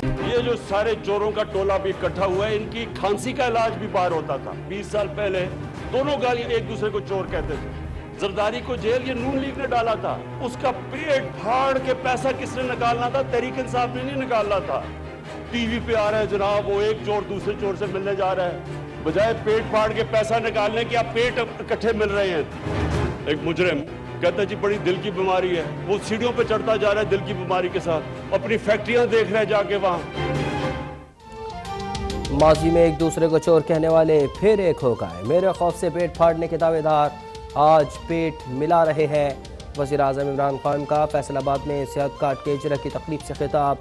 ये जो सारे चोरों का टोला भी इकट्ठा हुआ है, इनकी खांसी का इलाज भी बाहर होता था। 20 साल पहले दोनों गाली एक दूसरे को चोर कहते थे। जरदारी को जेल ये नून लीग ने डाला था, उसका पेट फाड़ के पैसा किसने निकालना था? तहरीक इंसाफ ने नहीं निकालना था। टीवी पे आ रहा है जनाब, वो एक चोर दूसरे चोर से मिलने जा रहा है, बजाय पेट फाड़ के पैसा निकालने के आप पेट इकट्ठे मिल रहे हैं। एक मुजरिम कहता जी बड़ी दिल की बीमारी है, वो सीढ़ियों पे चढ़ता जा रहा है दिल की बीमारी के साथ, अपनी फैक्ट्रियां देख रहा है जाके वहां। माजी में एक दूसरे को चोर कहने वाले फिर एक हो गए। मेरे खौफ से पेट फाड़ने के दावेदार आज पेट मिला रहे हैं। वज़ीर आज़म इमरान खान का फैसलाबाद में सेहत कार्ड के इजरा की तकलीफ से खिताब।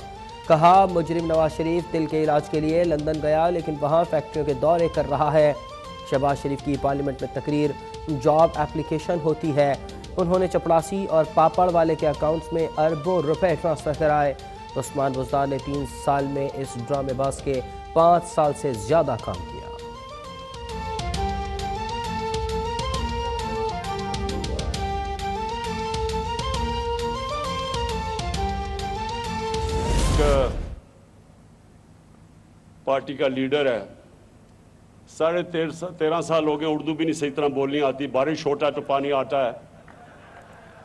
कहा मुजरिम नवाज शरीफ दिल के इलाज के लिए लंदन गया, लेकिन वहाँ फैक्ट्रियों के दौरे कर रहा है। शहबाज शरीफ की पार्लियामेंट में तकरीर, जॉब एप्लीकेशन होती है। उन्होंने चपड़ासी और पापड़ वाले के अकाउंट्स में अरबों रुपए ट्रांसफ़र कराए। उस्मान बुज़दार ने 3 साल में इस ड्रामेबाज के 5 साल से ज़्यादा काम किया। पार्टी का लीडर है, 13.5 साल हो गए, उर्दू भी नहीं सही तरह बोलनी आती, बारिश होता तो पानी आता है।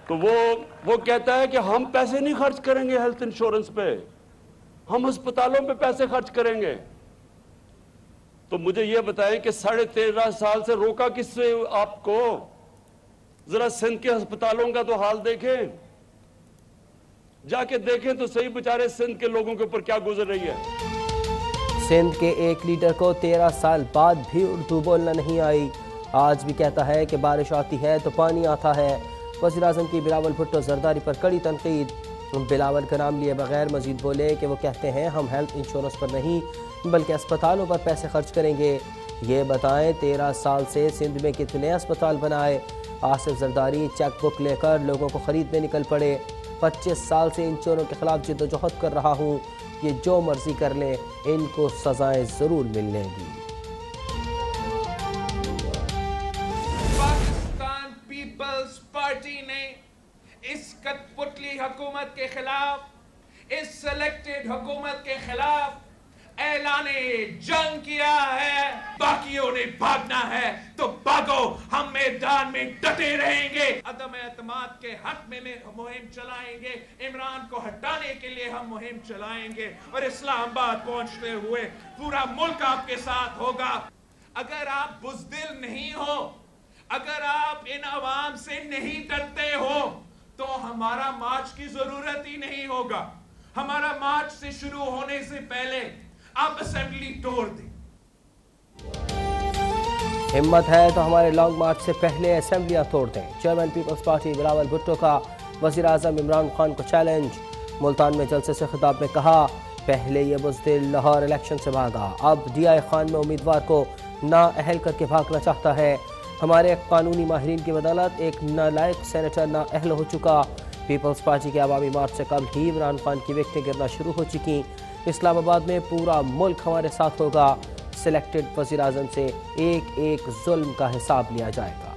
तो वो कहता है कि हम पैसे नहीं खर्च करेंगे हेल्थ इंश्योरेंस पे, हम अस्पतालों पे पैसे खर्च करेंगे। तो मुझे ये बताएं कि 13.5 साल से रोका किससे आपको? जरा सिंध के अस्पतालों का तो हाल देखें, जाके देखें तो सही बेचारे सिंध के लोगों के ऊपर क्या गुजर रही है। सिंध के एक लीडर को 13 साल बाद भी उर्दू बोलना नहीं आई। आज भी कहता है कि बारिश आती है तो पानी आता है। वज़ीर आज़म की बिलावल भुट्टो जरदारी पर कड़ी तनकीद। बिलावल का नाम लिए बगैर मजीद बोले कि वो कहते हैं हम हेल्थ इंश्योरेंस पर नहीं बल्कि अस्पतालों पर पैसे खर्च करेंगे। ये बताएं 13 साल से सिंध में कितने अस्पताल बनाए? आसिफ जरदारी चेक बुक लेकर लोगों को ख़रीदने निकल पड़े। 25 साल से इन चोरों के खिलाफ जिद्दोजहद कर रहा हूँ, ये जो मर्जी कर लें, इनको सजाएं ज़रूर मिलेंगी। पाकिस्तान पीपल्स पार्टी ने इस कठपुतली हुकूमत के खिलाफ, इस सिलेक्टेड हुकूमत के खिलाफ ऐलाने जंग किया है। बाकियों ने भागना है तो भागो, हम मैदान में डटे रहेंगे। अदम एतमाद के हक में मुहिम चलाएंगे, इमरान को हटाने के लिए हम मुहिम चलाएंगे और इस्लामाबाद पहुंचते हुए पूरा मुल्क आपके साथ होगा। अगर आप बुज़दिल नहीं हो, अगर आप इन अवाम से नहीं डरते हो, तो हमारा मार्च की जरूरत ही नहीं होगा। हमारा मार्च से शुरू होने से पहले आप असेंबली तोड़ दें। हिम्मत है तो हमारे लॉन्ग मार्च से पहले असेंबलियां तोड़ दें। Chairman people's party Bilawal Bhutto का वज़ीर आज़म इमरान खान को चैलेंज। मुल्तान में जलसे से खिताब में कहा पहले ये बुज़दिल लाहौर इलेक्शन से भागा, अब DI खान में उम्मीदवार को नाअहल करके भागना चाहता है। हमारे कानूनी माहिरीन की बदौलत एक नालायक सेनेटर नाअहल हो चुका। पीपल्स पार्टी के अवामी मार्च से कबल ही इमरान खान की विकेटें गिरना शुरू हो चुकी। इस्लामाबाद में पूरा मुल्क हमारे साथ होगा। सिलेक्टेड वज़ीर आज़म से एक एक जुल्म का हिसाब लिया जाएगा।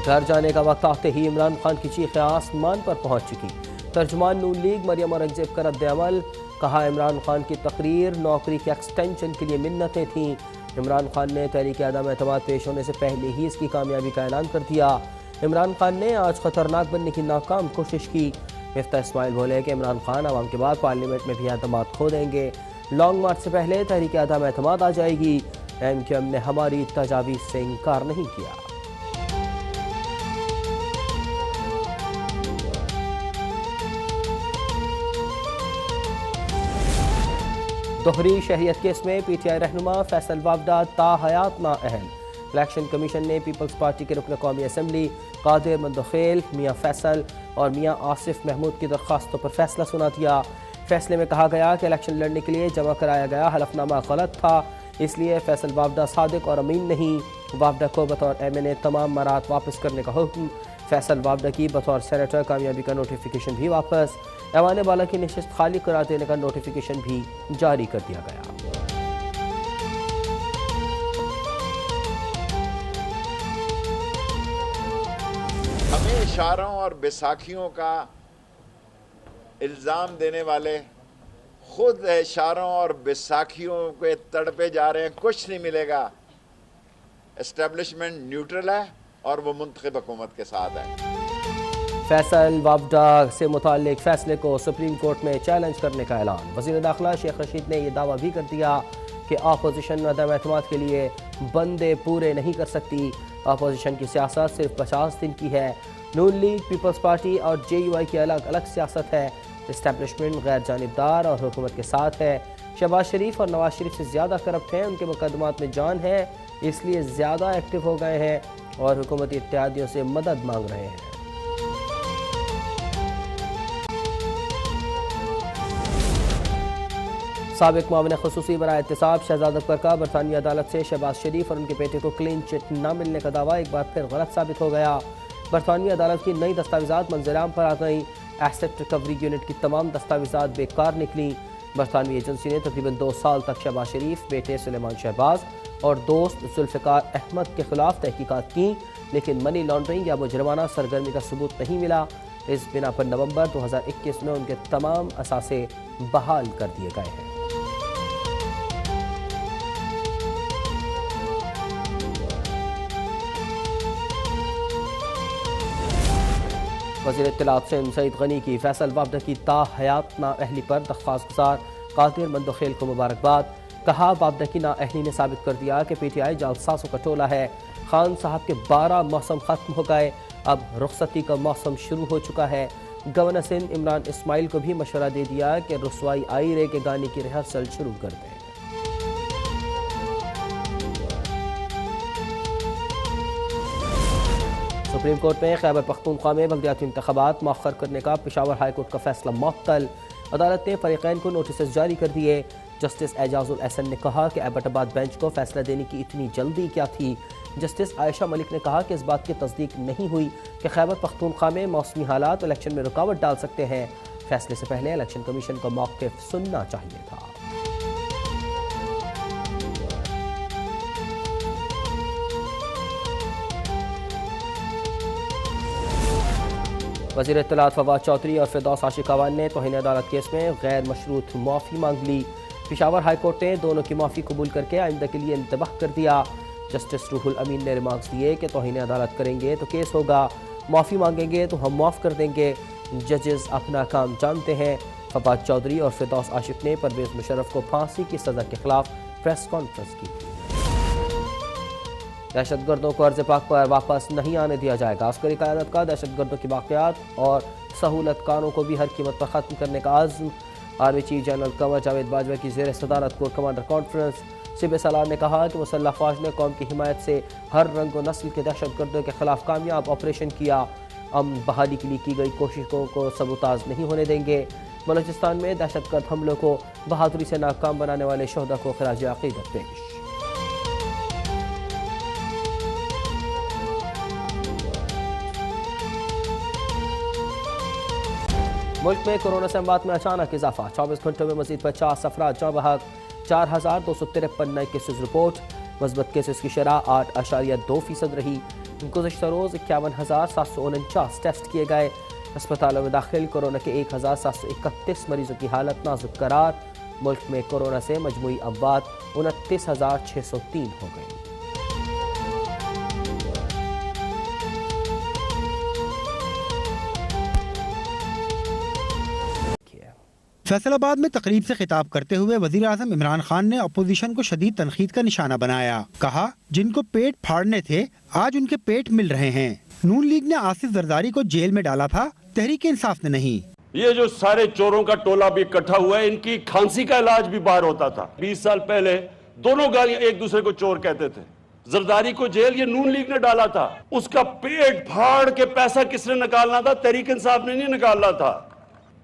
घर जाने का वक्त आते ही इमरान खान की चीखें आसमान पर पहुंच चुकी। तर्जुमान नून लीग मरियम औरंगजेब का रद्द अमल। कहा इमरान खान की तकरीर नौकरी के एक्सटेंशन के लिए मिन्नतें थीं। इमरान खान ने तहरीक अदम एतमाद पेश होने से पहले ही इसकी कामयाबी का ऐलान कर दिया। इमरान खान ने आज खतरनाक बनने की नाकाम कोशिश की। मिफ्ता इस्माइल बोले कि इमरान खान अवाम के बाद पार्लियामेंट में भी एतमाद खो देंगे। लॉन्ग मार्च से पहले तहरीक अदम एतमाद आ जाएगी। MQM ने हमारी तजावीज़ से इनकार नहीं किया। दोहरी शहरियत केस में PTI रहनुमा फैसल वावडा ताहयात नाअहल। इलेक्शन कमीशन ने पीपल्स पार्टी के रुकन कौमी असम्बली कादिर मंदखेल, मियाँ फैसल और मियाँ आसिफ महमूद की दरख्वास्तों पर फैसला सुना दिया। फैसले में कहा गया कि इलेक्शन लड़ने के लिए जमा कराया गया हलफनामा गलत था, इसलिए फैसल वावडा सादिक और अमीन नहीं। वावडा को बतौर MNA तमाम मरात वापस करने का हुक्म। फैसल वावडा की बतौर सेनेटर कामयाबी का नोटिफिकेशन भी वापस। ऐवान बाला की नशिस्त खाली करार देने का नोटिफिकेशन भी जारी कर दिया गया। हमें इशारों और बैसाखियों का इल्ज़ाम देने वाले खुद इशारों और बैसाखियों के तड़पे जा रहे हैं। कुछ नहीं मिलेगा। एस्टेब्लिशमेंट न्यूट्रल है और वो मुंतखब हुकूमत के साथ है। फैसल वापडा से मुताल्लिक फैसले को सुप्रीम कोर्ट में चैलेंज करने का ऐलान। वज़ीर दाखिला शेख रशीद ने यह दावा भी कर दिया कि अपोजिशन अदम एतमाद के लिए बंदे पूरे नहीं कर सकती। अपोजिशन की सियासत सिर्फ 50 दिन की है। नून लीग, पीपल्स पार्टी और JUI की अलग अलग सियासत है। इस्टेब्लिशमेंट गैर जानिबदार और हुकूमत के साथ है। शहबाज शरीफ और नवाज शरीफ से ज़्यादा करप्ट हैं। उनके मुकदमात में जान है, इसलिए ज़्यादा एक्टिव हो गए हैं और हुकूमती इत्तेहादियों से मदद मांग रहे हैं। साबिक मामले ख़ुसूसी बराए एहतसाब शहजाद अकबर का बरतानी अदालत से शहबाज शरीफ और उनके बेटे को क्लीन चिट न मिलने का दावा एक बार फिर गलत साबित हो गया। बरतानी अदालत की नई दस्तावेज़ात मंजराम पर आ गई। एसेट रिकवरी यूनिट की तमाम दस्तावेज़ात बेकार निकली। बरतानवी एजेंसी ने तकरीबन 2 साल तक शहबाज शरीफ, बेटे सुलेमान शहबाज और दोस्त जुल्फ़िकार अहमद के खिलाफ तहकीकात की, लेकिन मनी लॉन्ड्रिंग या मुजरमाना सरगर्मी का सबूत नहीं मिला। इस बिना पर नवंबर 2021 में उनके तमाम असासे बहाल कर दिए गए हैं। वज़ीर इत्तलात सिंध सईद गनी की फैसल वापडा की ताहयात नाअहली पर दरख्वास्त गुजार कादिर मंदोखेल को मुबारकबाद। कहा, वापडा की नाअहली ने साबित कर दिया कि PTI जालसासों का टोला है। खान साहब के 12 मौसम खत्म हो गए, अब रुखसती का मौसम शुरू हो चुका है। गवर्नर सिंध इमरान इस्माइल को भी मशवरा दे दिया कि रुसवाई आई रे के गाने की रिहर्सल शुरू कर दें। सुप्रीम कोर्ट में खैबर पख्तूनख्वा में बल्दियाती इंतखाबात मौखर करने का पेशावर हाई कोर्ट का फैसला मुअत्तल। अदालत ने फरीकैन को नोटिस जारी कर दिए। जस्टिस एजाजुल एहसन ने कहा कि एबटाबाद बेंच को फैसला देने की इतनी जल्दी क्या थी। जस्टिस आयशा मलिक ने कहा कि इस बात की तस्दीक नहीं हुई कि खैबर पख्तूनख्वा में मौसमी हालात इलेक्शन में रुकावट डाल सकते हैं। फैसले से पहले इलेक्शन कमीशन का मौक़िफ़ सुनना चाहिए था। वज़ीर इत्तलात फवाद चौधरी और फिरदौस आशिक अवान ने तौहीन अदालत केस में गैर मशरूत माफ़ी मांग ली। पेशावर हाई कोर्ट ने दोनों की माफ़ी कबूल करके आइंदा के लिए इंतबाह कर दिया। जस्टिस रूहुल अमीन ने रिमार्क्स दिए कि तौहीन अदालत करेंगे तो केस होगा, माफ़ी मांगेंगे तो हम माफ़ कर देंगे। जजेस अपना काम जानते हैं। फवाद चौधरी और फिरदौस आशिक ने परवेज़ मुशर्रफ को फांसी की सज़ा के खिलाफ प्रेस कॉन्फ्रेंस की। दहशतगर्दों को अर्ज़ पाक पर वापस नहीं आने दिया जाएगा। अस्करी क़यादत का दहशतगर्दों की बाक़ियात और सहूलतकारों को भी हर कीमत पर ख़त्म करने का आज़्म। Army chief general Kanwar Javed Bajwa की ज़ेर सदारत कोर कमांडर कॉन्फ्रेंस। सिब सलार ने कहा कि मुसल्लह फ़ौज ने कौम की हिमायत से हर रंग व नस्ल के दहशतगर्दों के खिलाफ कामयाब ऑपरेशन किया। अमन बहाली के लिए की गई कोशिशों को सबूताज नहीं होने देंगे। बलूचिस्तान में दहशतगर्द हमलों को बहादुरी से नाकाम बनाने वाले शोहदा को खिराज अक़ीदत पेश। मुल्क में कोरोना से अमवात में अचानक इजाफा। 24 घंटों में मजीद 50 अफराद जाँ बहक। 4253 नए केसेज रिपोर्ट। मस्बत केसेस की शरह 8.2% रही। गुज़श्ता रोज़ 51,749 टेस्ट किए गए। अस्पतालों में दाखिल कोरोना के 1,731 मरीजों की हालत नाजुक करार। मुल्क में कोरोना से मजमूई अमवात 29,603 हो गई। फैसलाबाद में तकरीब से खिताब करते हुए वज़ीर आज़म इमरान खान ने अपोजिशन को शदीद तनकीद का निशाना बनाया। कहा, जिनको पेट फाड़ने थे आज उनके पेट मिल रहे हैं। नून लीग ने आसिफ जरदारी को जेल में डाला था, तहरीक इंसाफ ने नहीं। ये जो सारे चोरों का टोला भी इकट्ठा हुआ है, इनकी खांसी का इलाज भी बाहर होता था। 20 साल पहले दोनों गालियां एक दूसरे को चोर कहते थे। जरदारी को जेल ये नून लीग ने डाला था। उसका पेट फाड़ के पैसा किसने निकालना था? तहरीक इंसाफ ने नहीं निकालना था।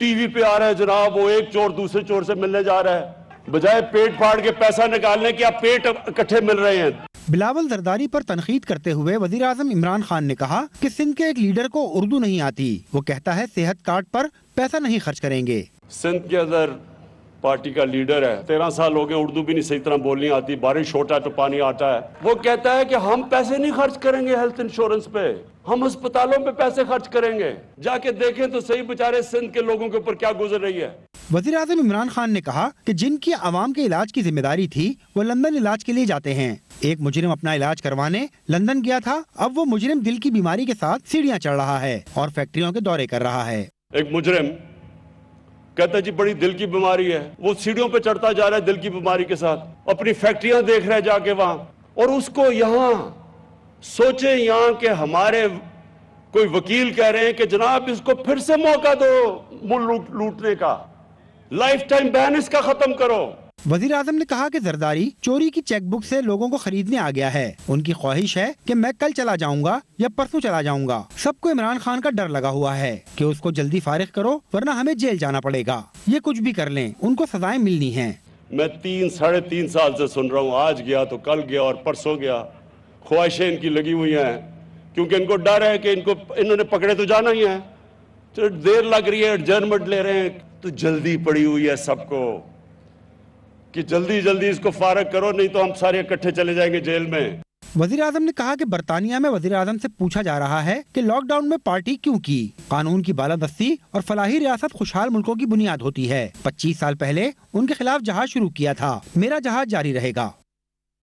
टीवी पे आ रहा है जनाब, वो एक चोर दूसरे चोर से मिलने जा रहा है, बजाय पेट फाड़ के पैसा निकालने के आप पेट इकट्ठे मिल रहे हैं। बिलावल जरदारी पर तनकीद करते हुए वज़ीर आज़म इमरान खान ने कहा कि सिंध के एक लीडर को उर्दू नहीं आती। वो कहता है सेहत कार्ड पर पैसा नहीं खर्च करेंगे। सिंध के अंदर पार्टी का लीडर है, 13 साल हो गए, उर्दू भी नहीं सही तरह बोलनी आती, बारिश होता है तो पानी आता है। वो कहता है कि हम पैसे नहीं खर्च करेंगे हेल्थ इंश्योरेंस पे। हम अस्पतालों पे पैसे खर्च करेंगे, जाके देखें तो सही बेचारे सिंध के लोगों के ऊपर क्या गुजर रही है। वज़ीर आज़म इमरान खान ने कहा कि जिनकी आवाम के इलाज की जिम्मेदारी थी वो लंदन इलाज के लिए जाते हैं। एक मुजरिम अपना इलाज करवाने लंदन गया था, अब वो मुजरिम दिल की बीमारी के साथ सीढ़ियाँ चढ़ रहा है और फैक्ट्रियों के दौरे कर रहा है। एक मुजरिम कहता है जी बड़ी दिल की बीमारी है, वो सीढ़ियों पे चढ़ता जा रहा है दिल की बीमारी के साथ, अपनी फैक्ट्रियां देख रहे हैं जाके वहां, और उसको यहाँ सोचे यहाँ के हमारे कोई वकील कह रहे हैं कि जनाब इसको फिर से मौका दो मुल्क लूटने का, लाइफ टाइम बैन इसका खत्म करो। वज़ीर आज़म ने कहा कि जरदारी चोरी की चेकबुक से लोगों को खरीदने आ गया है। उनकी ख्वाहिश है कि मैं कल चला जाऊंगा या परसों चला जाऊंगा। सबको इमरान खान का डर लगा हुआ है कि उसको जल्दी फारिग करो वरना हमें जेल जाना पड़ेगा। ये कुछ भी कर लें, उनको सजाएं मिलनी हैं। मैं 3-3.5 साल से सुन रहा हूँ, आज गया तो कल गया और परसों गया। ख्वाहिशें इनकी लगी हुई हैं क्योंकि इनको डर है कि इन्होंने पकड़े तो जाना ही है। तो देर लग रही है, एडजर्नमेंट ले रहे हैं, तो जल्दी पड़ी हुई है सबको कि जल्दी जल्दी इसको फारग करो, नहीं तो हम सारे इकट्ठे चले जाएंगे जेल में। वज़ीर आज़म ने कहा कि बरतानिया में वज़ीर आज़म से पूछा जा रहा है कि लॉकडाउन में पार्टी क्यों की। कानून की बालादस्ती और फलाही रियासत खुशहाल मुल्कों की बुनियाद होती है। 25 साल पहले उनके खिलाफ जहाज शुरू किया था, मेरा जहाज जारी रहेगा।